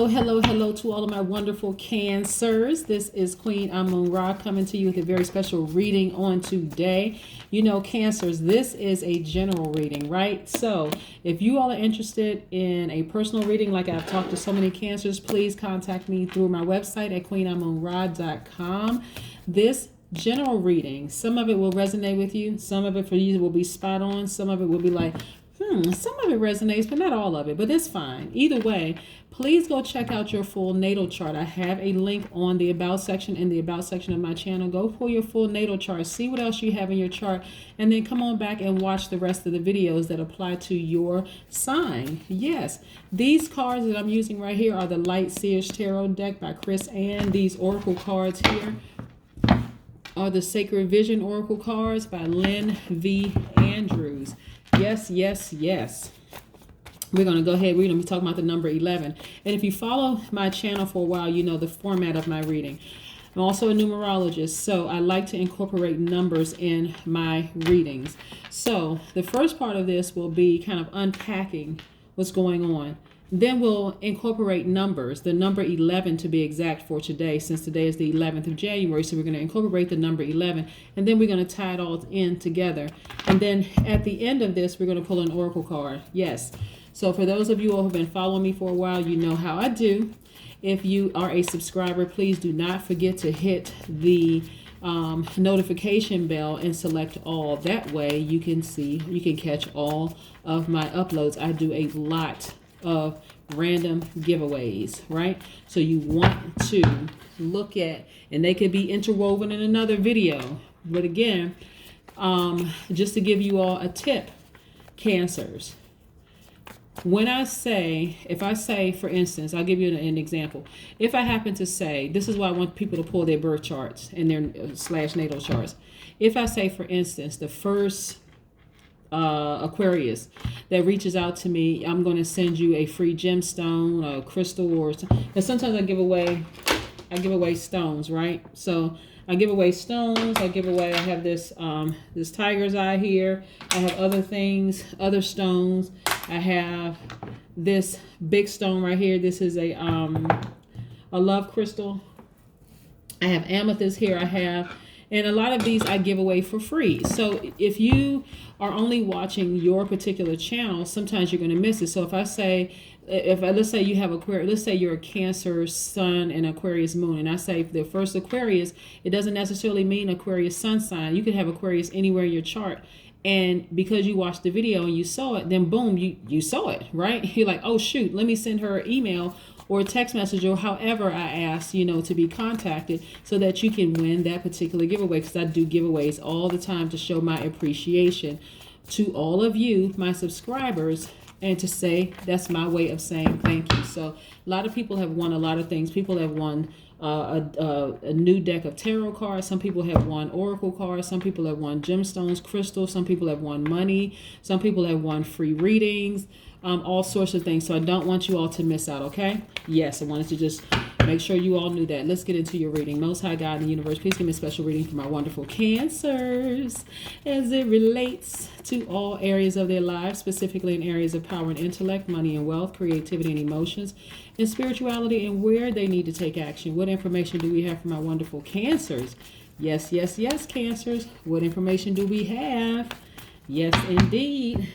Hello to all of my wonderful Cancers. This is Queen Amun Ra coming to you with a very special reading on today. You know, Cancers, this is a general reading, right? So if you all are interested in a personal reading, like I've talked to so many Cancers, please contact me through my website at queenamunra.com. This general reading, some of it will resonate with you. Some of it for you will be spot on. Some of it will be like, some of it resonates, but not all of it, but it's fine. Either way, please go check out your full natal chart. I have a link on the About section, in the About section of my channel. Go pull your full natal chart, see what else you have in your chart, and then come on back and watch the rest of the videos that apply to your sign. Yes, these cards that I'm using right here are the Light Seers Tarot deck by Chris Ann. These oracle cards here are the Sacred Vision Oracle cards by Lynn V. Andrews. Yes. We're going to go ahead. We're going to be talking about the number 11. And if you follow my channel for a while, you know the format of my reading. I'm also a numerologist, so I like to incorporate numbers in my readings. So the first part of this will be kind of unpacking what's going on. Then we'll incorporate numbers, the number 11 to be exact for today, since today is the 11th of January. So we're going to incorporate the number 11, and then we're going to tie it all in together. And then at the end of this, we're going to pull an oracle card. Yes. So for those of you who have been following me for a while, you know how I do. If you are a subscriber, please do not forget to hit the notification bell and select all. That way you can catch all of my uploads. I do a lot of random giveaways, right? So you want to look at, and they could be interwoven in another video, but again, just to give you all a tip, Cancers, when if I say, for instance, I'll give you an example. If I happen to say, this is why I want people to pull their birth charts and their / natal charts. If I say, for instance, the first Aquarius that reaches out to me, I'm going to send you a free gemstone, a crystal, or sometimes I give away stones, right? So I give away stones. I have this this tiger's eye here. I have other things, other stones. I have this big stone right here. This is a love crystal. I have amethyst here. And a lot of these I give away for free. So if you are only watching your particular channel, sometimes you're going to miss it. So if I say, let's say you have Aquarius, let's say you're a Cancer Sun and Aquarius Moon, and I say the first Aquarius, it doesn't necessarily mean Aquarius Sun sign. You could have Aquarius anywhere in your chart. And because you watched the video and you saw it, then boom, you saw it, right? You're like, oh shoot, let me send her an email or a text message or however I ask, to be contacted so that you can win that particular giveaway, because I do giveaways all the time to show my appreciation to all of you, my subscribers, and to say that's my way of saying thank you. So a lot of people have won a lot of things. People have won a new deck of tarot cards. Some people have won oracle cards. Some people have won gemstones, crystals. Some people have won money. Some people have won free readings. All sorts of things. So I don't want you all to miss out, okay? Yes, I wanted to just make sure you all knew that. Let's get into your reading. Most High God in the universe, please give me a special reading for my wonderful Cancers as it relates to all areas of their lives, specifically in areas of power and intellect, money and wealth, creativity and emotions, and spirituality, and where they need to take action. What information do we have for my wonderful Cancers? Yes, Cancers. What information do we have? Yes, indeed.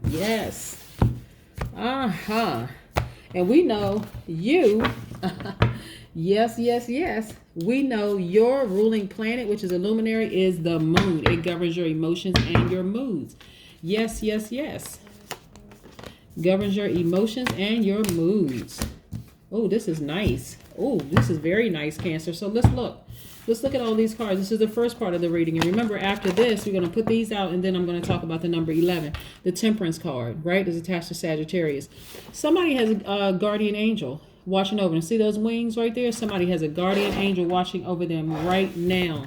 Yes. And we know you. Yes. We know your ruling planet, which is a luminary, is the moon. It governs your emotions and your moods. Yes. Governs your emotions and your moods. Oh, this is nice. Oh, this is very nice, Cancer. So let's look. Let's look at all these cards. This is the first part of the reading. And remember, after this, we're going to put these out, and then I'm going to talk about the number 11. The Temperance card, right, is attached to Sagittarius. Somebody has a guardian angel watching over them. See those wings right there? Somebody has a guardian angel watching over them right now.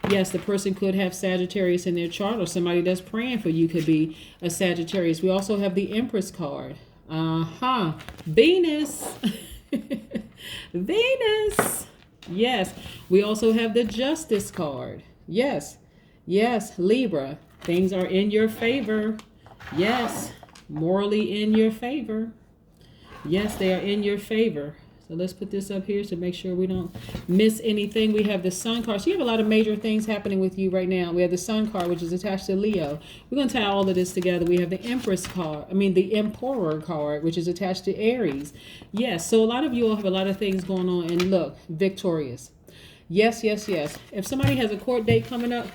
Yes, the person could have Sagittarius in their chart, or somebody that's praying for you could be a Sagittarius. We also have the Empress card. Venus. Venus. Yes, we also have the Justice card. Yes, Libra. Things are in your favor. Yes, morally in your favor. Yes, they are in your favor. So let's put this up here to make sure we don't miss anything. We have the Sun card. So you have a lot of major things happening with you right now. We have the Sun card, which is attached to Leo. We're going to tie all of this together. We have the Empress card. The Emperor card, which is attached to Aries. Yes, so a lot of you all have a lot of things going on. And look, victorious. Yes, yes, yes. If somebody has a court date coming up,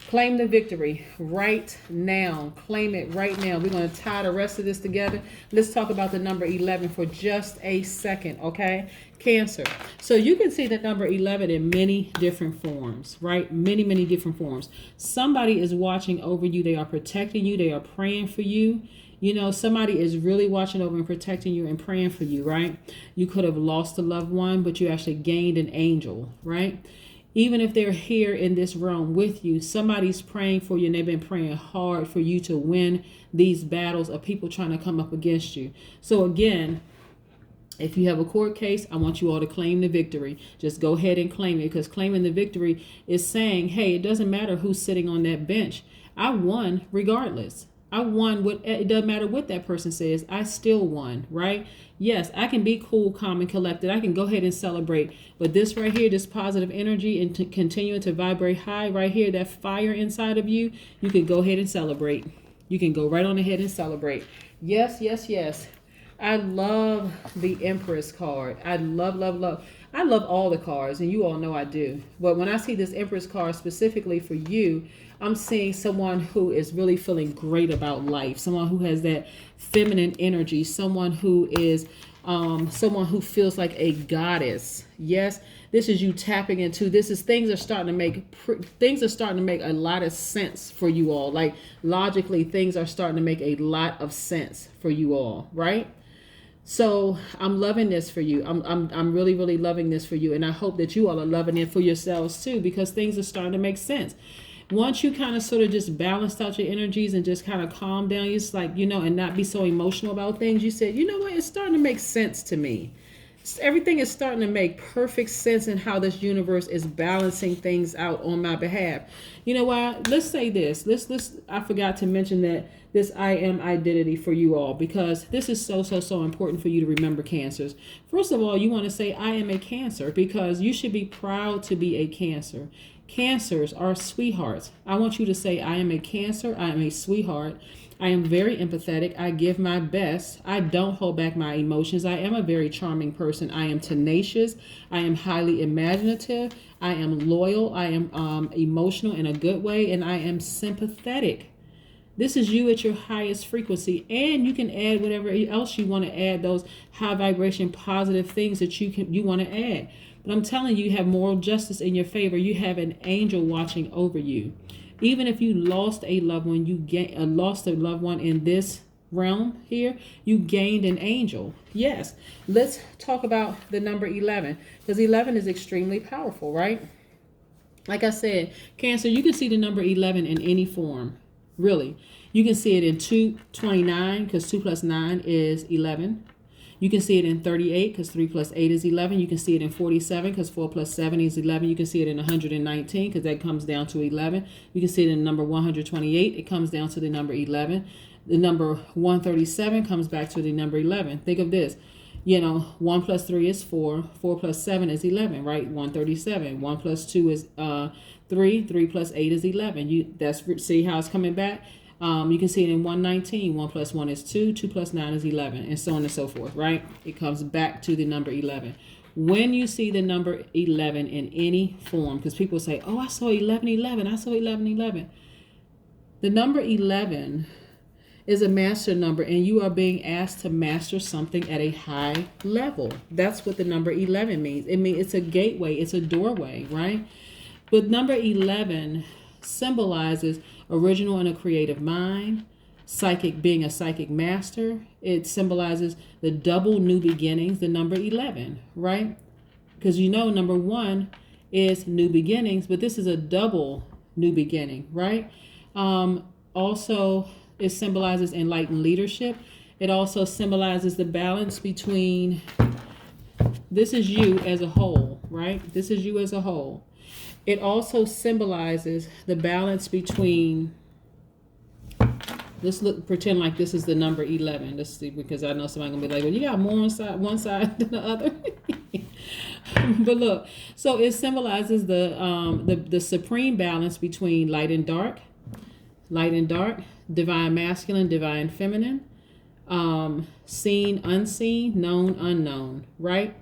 claim the victory right now. Claim it right now. We're going to tie the rest of this together. Let's talk about the number 11 for just a second, okay? Cancer. So you can see the number 11 in many different forms, right? Many, many different forms. Somebody is watching over you. They are protecting you. They are praying for you. You know, somebody is really watching over and protecting you and praying for you, right? You could have lost a loved one, but you actually gained an angel, right? Even if they're here in this realm with you, somebody's praying for you and they've been praying hard for you to win these battles of people trying to come up against you. So again, if you have a court case, I want you all to claim the victory. Just go ahead and claim it, because claiming the victory is saying, hey, it doesn't matter who's sitting on that bench. I won regardless. I won. It doesn't matter what that person says. I still won, right? Yes, I can be cool, calm, and collected. I can go ahead and celebrate. But this right here, this positive energy and continuing to vibrate high right here, that fire inside of you, you can go ahead and celebrate. You can go right on ahead and celebrate. Yes, yes, yes. I love the Empress card. I love all the cards, and you all know I do. But when I see this Empress card specifically for you, I'm seeing someone who is really feeling great about life, someone who has that feminine energy, someone who is someone who feels like a goddess. Yes, this is you tapping into, things are starting to make a lot of sense for you all. Like logically, things are starting to make a lot of sense for you all, right? So I'm loving this for you. I'm really, really loving this for you. And I hope that you all are loving it for yourselves too, because things are starting to make sense. Once you kind of sort of just balance out your energies and just kind of calm down, it's like, and not be so emotional about things. You said, you know what? It's starting to make sense to me. Everything is starting to make perfect sense in how this universe is balancing things out on my behalf. You know what? Let's say this. I forgot to mention that this I am identity for you all, because this is so important for you to remember, Cancers. First of all, you want to say I am a Cancer, because you should be proud to be a Cancer. Cancers are sweethearts. I want you to say I am a Cancer. I am a sweetheart. I am very empathetic. I give my best. I don't hold back my emotions. I am a very charming person. I am tenacious. I am highly imaginative. I am loyal. I am emotional in a good way. And I am sympathetic. This is you at your highest frequency. And you can add whatever else you want to add, those high vibration positive things that you want to add. But I'm telling you, you have moral justice in your favor. You have an angel watching over you. Even if you lost a loved one, lost a loved one in this realm here, you gained an angel. Yes. Let's talk about the number 11, because 11 is extremely powerful, right? Like I said, Cancer, you can see the number 11 in any form, really. You can see it in 229, because 2 plus 9 is 11. You can see it in 38, because 3 plus 8 is 11. You can see it in 47, because 4 plus 7 is 11. You can see it in 119, because that comes down to 11. You can see it in the number 128. It comes down to the number 11. The number 137 comes back to the number 11. Think of this. 1 plus 3 is 4. 4 plus 7 is 11, right? 137. 1 plus 2 is 3. 3 plus 8 is 11. See how it's coming back? You can see it in 119. 1 plus 1 is 2. 2 plus 9 is 11, and so on and so forth, right? It comes back to the number 11. When you see the number 11 in any form, because people say, oh, I saw 1111. I saw 1111. The number 11 is a master number, and you are being asked to master something at a high level. That's what the number 11 means. It means it's a gateway. It's a doorway, right? But number 11 symbolizes original and a creative mind, being a psychic master. It symbolizes the double new beginnings, the number 11, right? Because number 1 is new beginnings, but this is a double new beginning, right? Also, it symbolizes enlightened leadership. It also symbolizes the balance between, this is you as a whole, right? This is you as a whole. It also symbolizes the balance between Let's pretend like this is the number 11. Let's see, because I know somebody gonna be like, well, you got more on one side than the other. But look, so it symbolizes the supreme balance between light and dark, divine masculine, divine feminine, seen, unseen, known, unknown, right?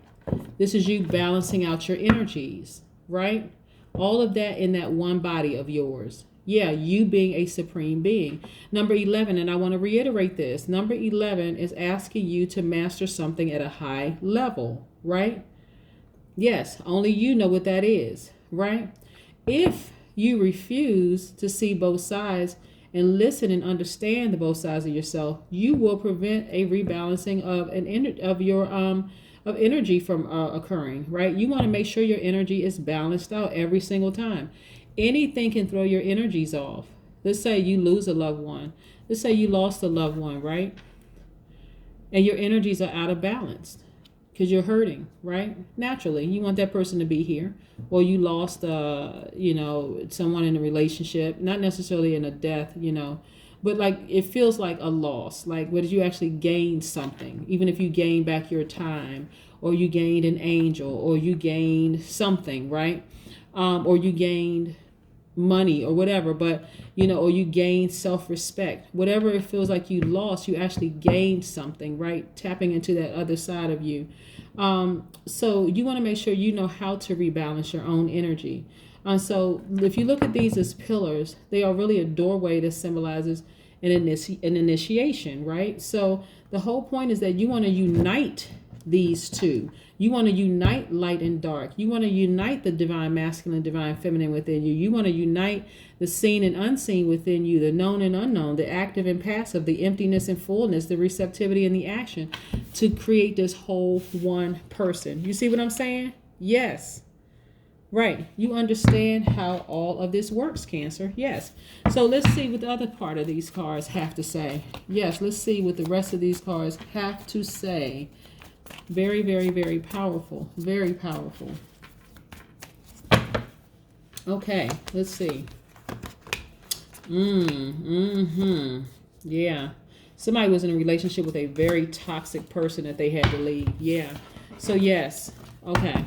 This is you balancing out your energies, right? All of that in that one body of yours. Yeah, you being a supreme being. Number 11, and I want to reiterate this. Number 11 is asking you to master something at a high level, right? Yes, only you know what that is, right? If you refuse to see both sides and listen and understand the both sides of yourself, you will prevent a rebalancing of energy from occurring, right? You want to make sure your energy is balanced out every single time. Anything can throw your energies off. Let's say you lose a loved one. Let's say you lost a loved one, right? And your energies are out of balance because you're hurting, right? Naturally, you want that person to be here. Or you lost, someone in a relationship, not necessarily in a death, but like it feels like a loss. Like, what did you actually gain something? Even if you gained back your time, or you gained an angel, or you gained something, right? Or you gained money or whatever, but or you gained self-respect. Whatever it feels like you lost, you actually gained something, right? Tapping into that other side of you. So you want to make sure you know how to rebalance your own energy. So if you look at these as pillars, they are really a doorway that symbolizes an initiation, right? So the whole point is that you want to unite these two. You want to unite light and dark. You want to unite the divine masculine, divine feminine within you. You want to unite the seen and unseen within you, the known and unknown, the active and passive, the emptiness and fullness, the receptivity and the action, to create this whole one person. You see what I'm saying? Yes. Right. You understand how all of this works, Cancer. Yes. So let's see what the other part of these cards have to say. Yes, let's see what the rest of these cards have to say. Very, very, very powerful. Very powerful. Okay, let's see. Yeah. Somebody was in a relationship with a very toxic person that they had to leave. Yeah. So yes. Okay.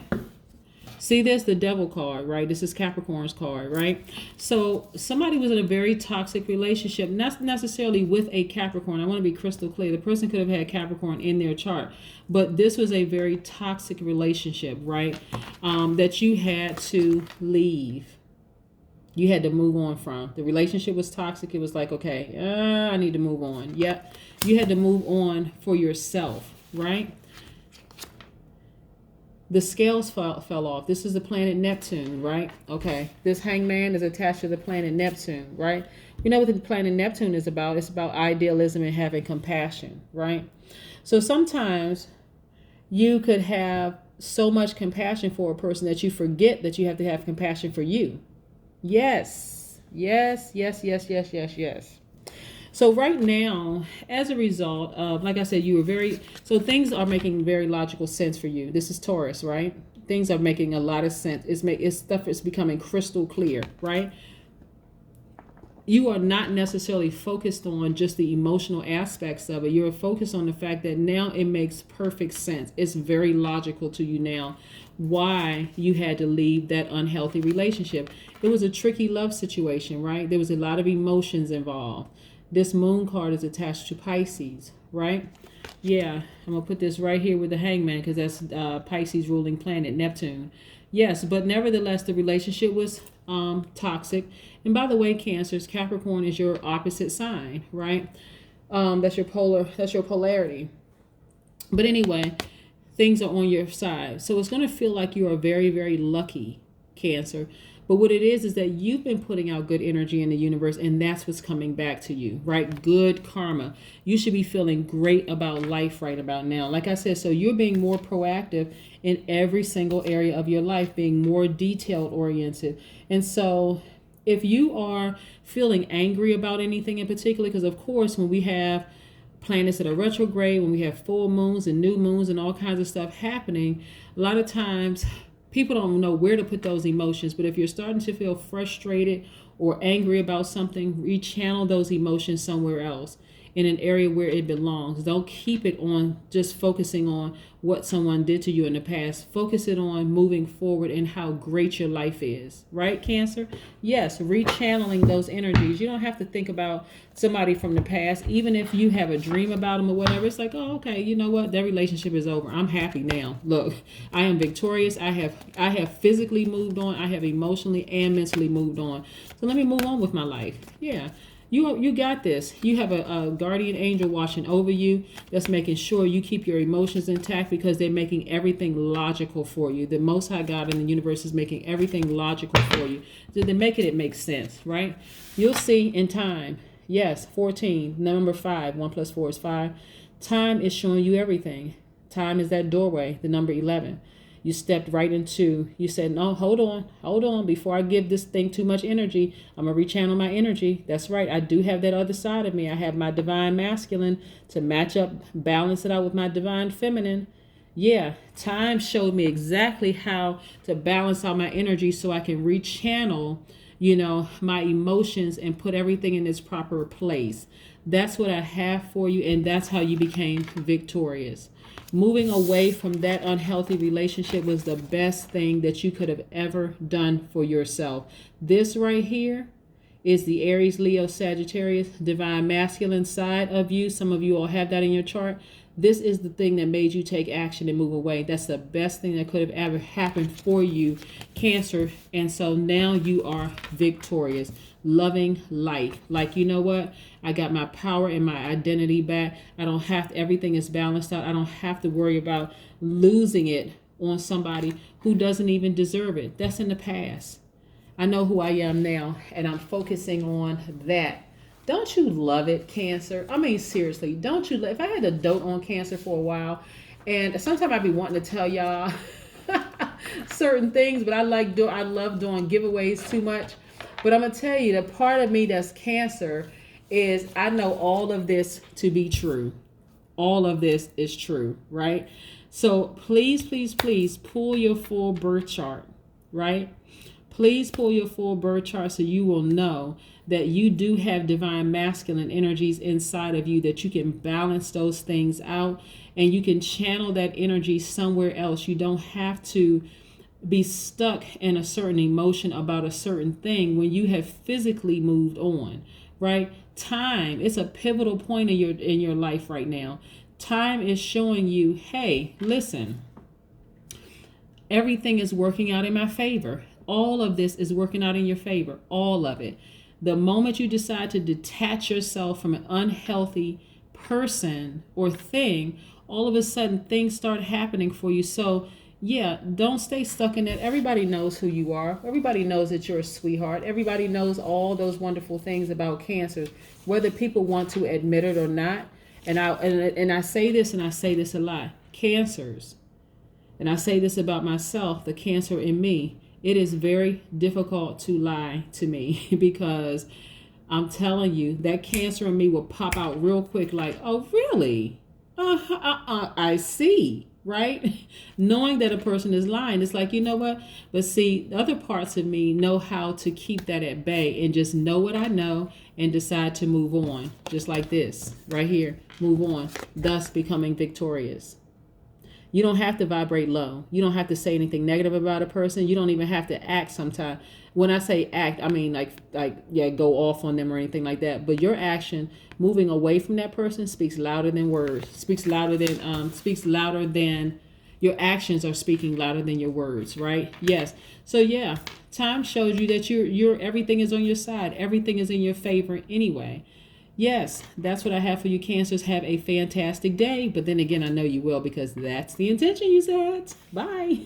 See this, the devil card, right? This is Capricorn's card, right? So somebody was in a very toxic relationship, not necessarily with a Capricorn. I want to be crystal clear. The person could have had Capricorn in their chart, but this was a very toxic relationship, right? That you had to leave. You had to move on from. The relationship was toxic. It was like, okay, I need to move on. Yep. You had to move on for yourself, right? The scales fell off. This is the planet Neptune, right? Okay. This hangman is attached to the planet Neptune, right? We know what the planet Neptune is about. It's about idealism and having compassion, right? So sometimes you could have so much compassion for a person that you forget that you have to have compassion for you. Yes. Yes, yes, yes, yes, yes, yes. So right now, as a result of, like I said, so things are making very logical sense for you. This is Taurus, right? Things are making a lot of sense. Stuff is becoming crystal clear, right? You are not necessarily focused on just the emotional aspects of it. You're focused on the fact that now it makes perfect sense. It's very logical to you now why you had to leave that unhealthy relationship. It was a tricky love situation, right? There was a lot of emotions involved. This moon card is attached to Pisces, right? Yeah, I'm going to put this right here with the hangman because that's Pisces ruling planet, Neptune. Yes, but nevertheless, the relationship was toxic. And by the way, Cancers, Capricorn is your opposite sign, right? That's your polarity. But anyway, things are on your side. So it's going to feel like you are very, very lucky, Cancer. But what it is that you've been putting out good energy in the universe, and that's what's coming back to you, right? Good karma. You should be feeling great about life right about now. Like I said, so you're being more proactive in every single area of your life, being more detailed oriented. And so if you are feeling angry about anything in particular, because of course, when we have planets that are retrograde, when we have full moons and new moons and all kinds of stuff happening, a lot of times People don't know where to put those emotions, but if you're starting to feel frustrated or angry about something, rechannel those emotions somewhere else in an area where it belongs. Don't keep it on just focusing on what someone did to you in the past. Focus it on moving forward and how great your life is. Right, Cancer? Yes, rechanneling those energies. You don't have to think about somebody from the past. Even if you have a dream about them or whatever, it's like, oh, okay, you know what? That relationship is over. I'm happy now. Look, I am victorious. I have physically moved on. I have emotionally and mentally moved on. So let me move on with my life. Yeah. You got this. You have a guardian angel watching over you that's making sure you keep your emotions intact, because they're making everything logical for you. The Most High God in the universe is making everything logical for you. So they're making it make sense, right? You'll see in time. Yes, 14, number 5. 1 plus 4 is 5. Time is showing you everything. Time is that doorway, the number 11. You stepped right into, you said, no, hold on. Before I give this thing too much energy, I'm going to rechannel my energy. That's right. I do have that other side of me. I have my divine masculine to match up, balance it out with my divine feminine. Yeah, time showed me exactly how to balance out my energy so I can rechannel, my emotions and put everything in its proper place. That's what I have for you, and that's how you became victorious. Moving away from that unhealthy relationship was the best thing that you could have ever done for yourself. This right here is the Aries, Leo, Sagittarius, divine masculine side of you. Some of you all have that in your chart. This is the thing that made you take action and move away. That's the best thing that could have ever happened for you, Cancer. And so now you are victorious, loving life. Like, you know what? I got my power and my identity back. I don't have to, everything is balanced out. I don't have to worry about losing it on somebody who doesn't even deserve it. That's in the past. I know who I am now, and I'm focusing on that. Don't you love it, Cancer? I mean, seriously, don't you? If I had to dote on Cancer for a while, and sometimes I'd be wanting to tell y'all certain things, but I love doing giveaways too much. But I'm gonna tell you, the part of me that's Cancer is I know all of this to be true. All of this is true, right? So please, please, please pull your full birth chart, right? Please pull your full birth chart so you will know that you do have divine masculine energies inside of you, that you can balance those things out and you can channel that energy somewhere else. You don't have to be stuck in a certain emotion about a certain thing when you have physically moved on, right? Time, it's a pivotal point in your life right now. Time is showing you, hey, listen, everything is working out in my favor. All of this is working out in your favor. All of it. The moment you decide to detach yourself from an unhealthy person or thing, all of a sudden things start happening for you. So yeah, don't stay stuck in that. Everybody knows who you are. Everybody knows that you're a sweetheart. Everybody knows all those wonderful things about Cancer, whether people want to admit it or not. And I say this, and I say this a lot. Cancers, and I say this about myself, the Cancer in me, it is very difficult to lie to me because I'm telling you, that Cancer in me will pop out real quick like, oh, really? I see, right? Knowing that a person is lying, it's like, you know what? But see, other parts of me know how to keep that at bay and just know what I know and decide to move on. Just like this right here, move on, thus becoming victorious. You don't have to vibrate low. You don't have to say anything negative about a person. You don't even have to act sometimes. When I say act, I mean like go off on them or anything like that. But your action, moving away from that person, speaks louder than words. Speaks louder than your actions are speaking louder than your words, right? Yes. So yeah, time shows you that you're everything is on your side. Everything is in your favor anyway. Yes, that's what I have for you, Cancers. Have a fantastic day. But then again, I know you will, because that's the intention you said. Bye.